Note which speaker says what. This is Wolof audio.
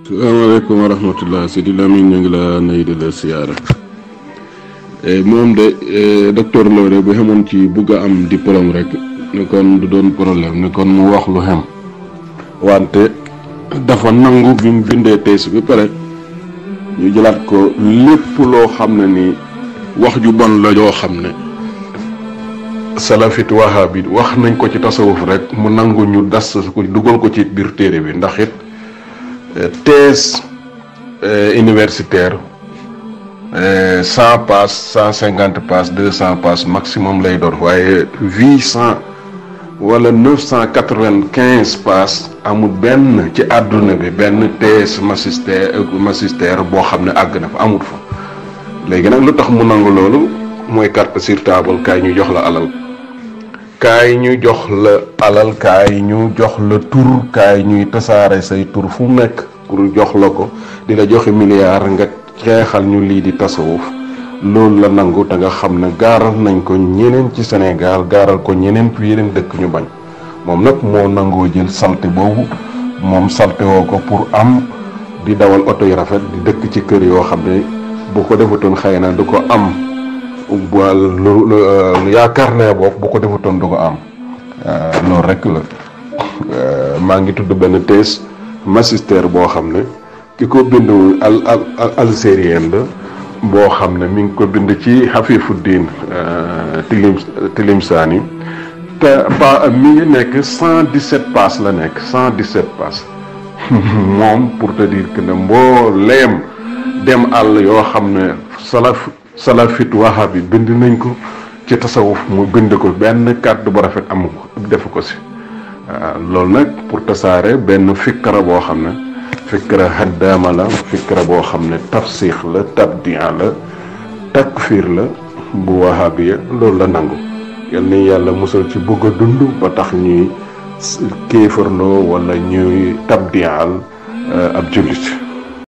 Speaker 1: salaamaaleykum wa rahmatullah Sidi Lamine ñu ngi la nuyu di la siyaara moom de docteur Lo de bu xamoon ci bugg a am diplôme rek ni kon du doon problème ni kon mu wax lu xem wante dafa nangu bi mu bindee tees bi pare ñu jëlaat ko lépp loo xam ne ni wax ju bon la joo xam ne salafit wahabi wax nañ ko ci tasawuf rek mu nangu ñu das ko dugal ko ci biir téere bi ndax it thèse universitaire 100 pages 150 pages 200 pages maximum lay doon waaye 800 wala 995 pages amul benn ci àdduna bi benn thèse magistère boo xam ne àgg na fa amul fa léegi nag lu tax mu nangu loolu mooy carte sur table kaay ñu jox la alal kaay ñu jox la alal kaay ñu jox la tur kaay ñuy tasaare say tur fu nekk pour jox la ko di la joxe milliard nga xeexal ñu lii di tasawuf loolu la nangu te nga xam ne gaaral nañ ko ñeneen ci Sénégal gaaral ko ñeneen ci yeneen dëkk ñu bañ moom nag moo nangoo jël salte boobu moom salte woo ko pour am di dawal oto yu rafet di dëkk ci kër yoo xam ne bu ko defutoon xëy na du ko am lu yaakaar ne boog bu ko defutoon du ko am loolu rek la maa ngi tudd benn thèse magistère boo xam ne ki ko bind algérien la boo xam ne mi ngi ko bind ci Hafifuddin Tilimsani te mi ngi nekk 117 pages la nekk 117 pages moom pour te dire que ne mbooleem dem àll yoo xam ne salafit wahabi bind nañ ko ci tasawuf mu bind ko benn kàddu bu rafet amu ko defu ko si loolu nag pour tasaare benn fikra boo xam ne fikra haddaama la fikra boo xam ne tafsix la tabdia la takfir la bu wahabiya loolu la nangu yal ni yàlla musal ci bëgg a dund ba tax ñuy kéefarloo wala ñuy tabdial ab jullit